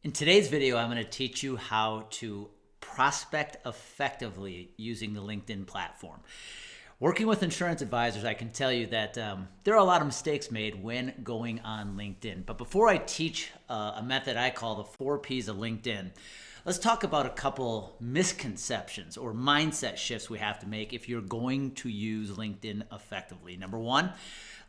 In today's video, I'm going to teach you how to prospect effectively using the LinkedIn platform. Working with insurance advisors, I can tell you that there are a lot of mistakes made when going on LinkedIn. But before I teach a method I call the 4Ps of LinkedIn, let's talk about a couple misconceptions or mindset shifts we have to make if you're going to use LinkedIn effectively. Number one,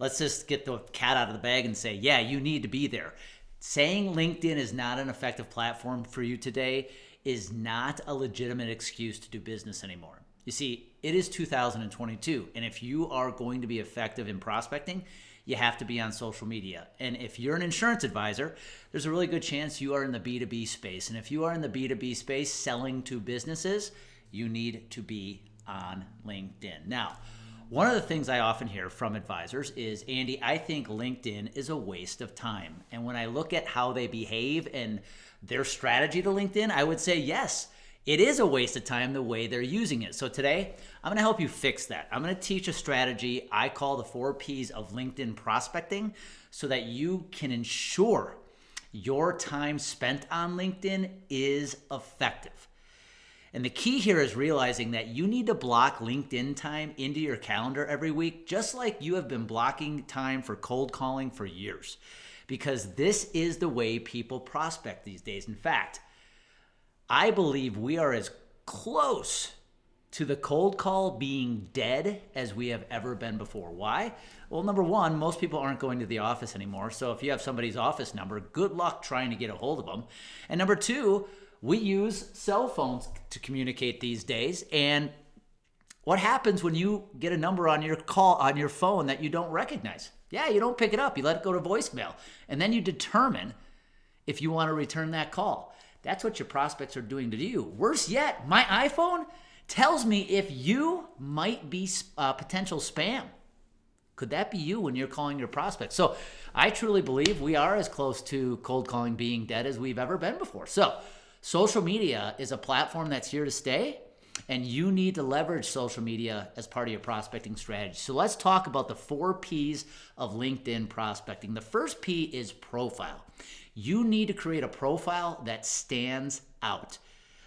let's just get the cat out of the bag and say, yeah, you need to be there. Saying LinkedIn is not an effective platform for you today is not a legitimate excuse to do business anymore. You see, it is 2022, and if you are going to be effective in prospecting, you have to be on social media. And if you're an insurance advisor, there's a really good chance you are in the B2B space. And if you are in the B2B space selling to businesses, you need to be on LinkedIn. Now, one of the things I often hear from advisors is, Andy, I think LinkedIn is a waste of time. And when I look at how they behave and their strategy to LinkedIn, I would say, yes, it is a waste of time the way they're using it. So today, I'm going to help you fix that. I'm going to teach a strategy I call the 4Ps of LinkedIn prospecting so that you can ensure your time spent on LinkedIn is effective. And the key here is realizing that you need to block LinkedIn time into your calendar every week, just like you have been blocking time for cold calling for years, because this is the way people prospect these days. In fact, I believe we are as close to the cold call being dead as we have ever been before. Why? Well, number one, most people aren't going to the office anymore. So if you have somebody's office number, good luck trying to get a hold of them. And number two, we use cell phones to communicate these days. And what happens when you get a number on your call on your phone that you don't recognize? Yeah, you don't pick it up. You let it go to voicemail. And then you determine if you want to return that call. That's what your prospects are doing to you. Worse yet, my iPhone tells me if you might be potential spam. Could that be you when you're calling your prospects? So I truly believe we are as close to cold calling being dead as we've ever been before. So social media is a platform that's here to stay, and you need to leverage social media as part of your prospecting strategy. So let's talk about the 4Ps of LinkedIn prospecting. The first P is profile. You need to create a profile that stands out.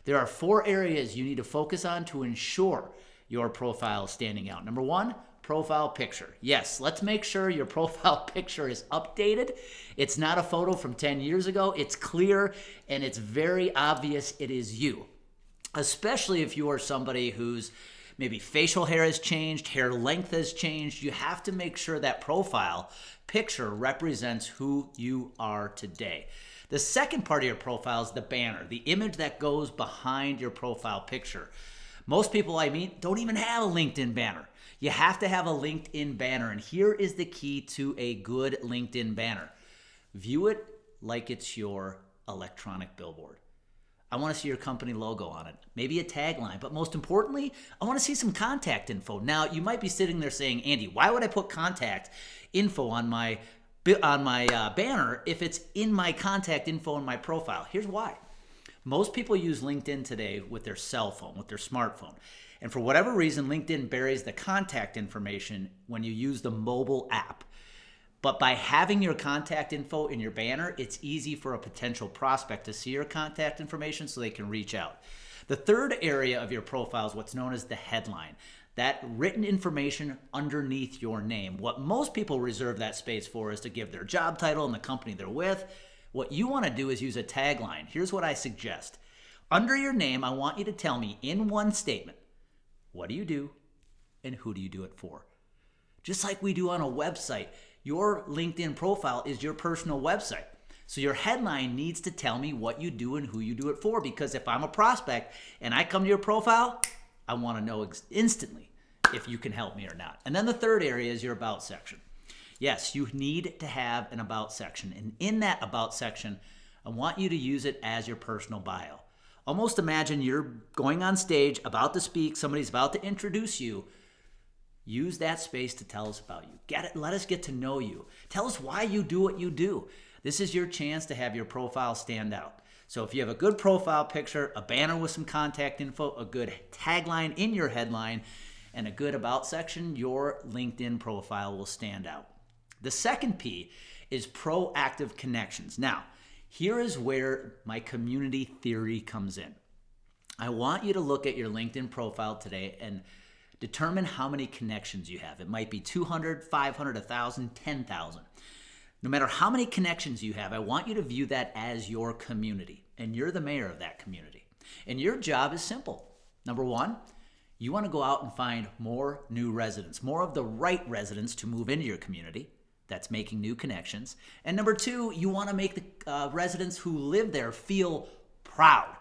There are 4 areas you need to focus on to ensure your profile is standing out. Number one, profile picture. Yes, let's make sure your profile picture is updated. It's not a photo from 10 years ago. It's clear and it's very obvious it is you, especially if you are somebody whose maybe facial hair has changed, hair length has changed. You have to make sure that profile picture represents who you are today. The second part of your profile is the banner, the image that goes behind your profile picture. Most people I meet don't even have a LinkedIn banner. You have to have a LinkedIn banner, and here is the key to a good LinkedIn banner. View it like it's your electronic billboard. I want to see your company logo on it, maybe a tagline, but most importantly, I want to see some contact info. Now, you might be sitting there saying, Andy, why would I put contact info on my banner if it's in my contact info in my profile? Here's why. Most people use LinkedIn today with their cell phone, with their smartphone. And for whatever reason, LinkedIn buries the contact information when you use the mobile app. But by having your contact info in your banner, it's easy for a potential prospect to see your contact information so they can reach out. The third area of your profile is what's known as the headline. That written information underneath your name. What most people reserve that space for is to give their job title and the company they're with. What you want to do is use a tagline. Here's what I suggest. Under your name, I want you to tell me in one statement, what do you do and who do you do it for? Just like we do on a website, your LinkedIn profile is your personal website. So your headline needs to tell me what you do and who you do it for, because if I'm a prospect and I come to your profile, I want to know instantly if you can help me or not. And then the third area is your about section. Yes, you need to have an about section. And in that about section, I want you to use it as your personal bio. Almost imagine you're going on stage, about to speak, somebody's about to introduce you. Use that space to tell us about you. Let us get to know you. Tell us why you do what you do. This is your chance to have your profile stand out. So if you have a good profile picture, a banner with some contact info, a good tagline in your headline, and a good about section, your LinkedIn profile will stand out. The second P is proactive connections. Now, Here is where my community theory comes in. I want you to look at your LinkedIn profile today and determine how many connections you have. It might be 200, 500, 1,000, 10,000. No matter how many connections you have, I want you to view that as your community, and you're the mayor of that community. And your job is simple. Number one, you want to go out and find more new residents, more of the right residents to move into your community. That's making new connections. And number two, you want to make the residents who live there feel proud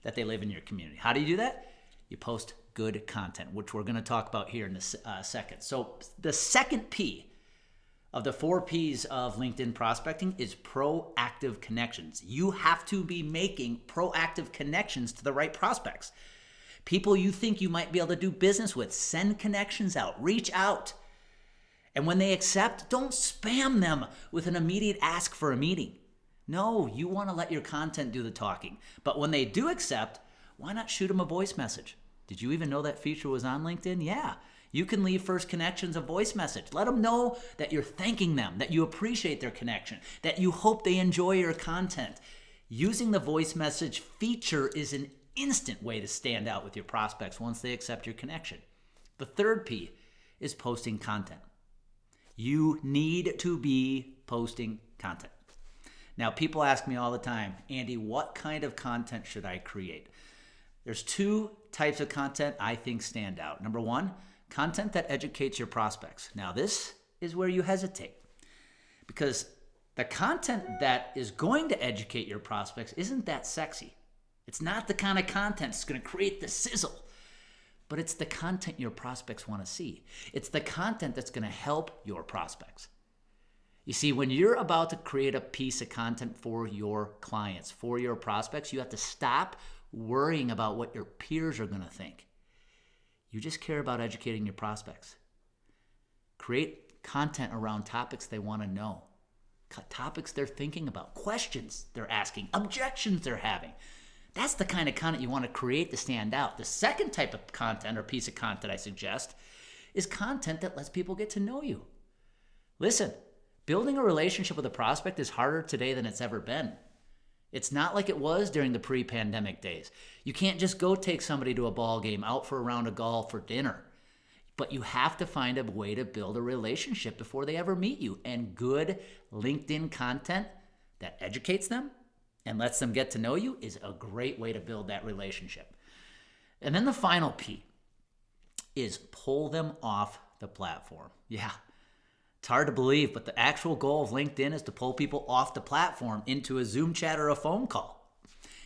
that they live in your community. How do you do that? You post good content, which we're going to talk about here in a second. So the second P of the 4 Ps of LinkedIn prospecting is proactive connections. You have to be making proactive connections to the right prospects. People you think you might be able to do business with, send connections out, reach out. And when they accept, don't spam them with an immediate ask for a meeting. No, you want to let your content do the talking. But when they do accept, why not shoot them a voice message? Did you even know that feature was on LinkedIn? Yeah. You can leave first connections a voice message. Let them know that you're thanking them, that you appreciate their connection, that you hope they enjoy your content. Using the voice message feature is an instant way to stand out with your prospects once they accept your connection. The third P is posting content. You need to be posting content. Now, people ask me all the time, Andy, what kind of content should I create? There's 2 types of content I think stand out. Number one, content that educates your prospects. Now, this is where you hesitate because the content that is going to educate your prospects isn't that sexy. It's not the kind of content that's going to create the sizzle, but it's the content your prospects want to see. It's the content that's going to help your prospects. You see, when you're about to create a piece of content for your clients, for your prospects, you have to stop worrying about what your peers are going to think. You just care about educating your prospects. Create content around topics they want to know, topics they're thinking about, questions they're asking, objections they're having. That's the kind of content you want to create to stand out. The second type of content or piece of content I suggest is content that lets people get to know you. Listen, building a relationship with a prospect is harder today than it's ever been. It's not like it was during the pre-pandemic days. You can't just go take somebody to a ball game, out for a round of golf or dinner. But you have to find a way to build a relationship before they ever meet you. And good LinkedIn content that educates them and lets them get to know you is a great way to build that relationship. And then the final P is pull them off the platform. Yeah. It's hard to believe, but the actual goal of LinkedIn is to pull people off the platform into a Zoom chat or a phone call.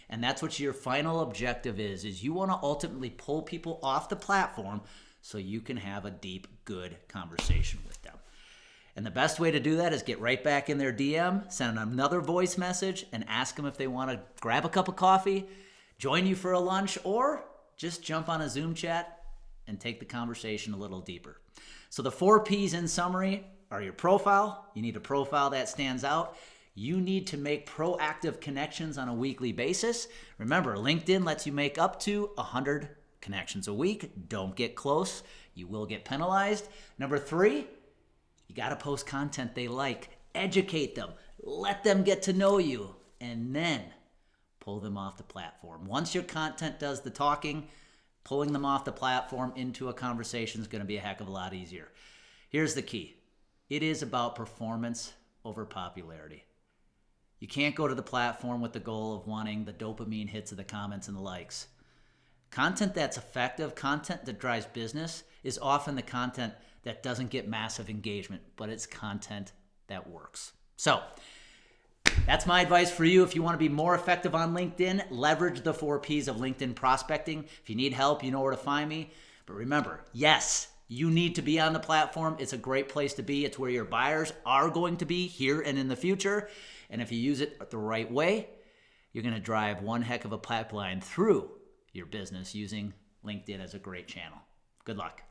And that's what your final objective is you want to ultimately pull people off the platform so you can have a deep, good conversation with them. And the best way to do that is get right back in their DM, send them another voice message, and ask them if they want to grab a cup of coffee, join you for a lunch, or just jump on a Zoom chat and take the conversation a little deeper. So the 4 Ps in summary are your profile. You need a profile that stands out. You need to make proactive connections on a weekly basis. Remember, LinkedIn lets you make up to 100 connections a week. Don't get close. You will get penalized. Number 3, you got to post content they like. Educate them. Let them get to know you. And then pull them off the platform. Once your content does the talking, pulling them off the platform into a conversation is going to be a heck of a lot easier. Here's the key. It is about performance over popularity. You can't go to the platform with the goal of wanting the dopamine hits of the comments and the likes. Content that's effective, content that drives business, is often the content that doesn't get massive engagement, but it's content that works. So, that's my advice for you. If you want to be more effective on LinkedIn, leverage the 4 Ps of LinkedIn prospecting. If you need help, you know where to find me. But remember, yes, you need to be on the platform. It's a great place to be. It's where your buyers are going to be here and in the future. And if you use it the right way, you're going to drive one heck of a pipeline through your business using LinkedIn as a great channel. Good luck.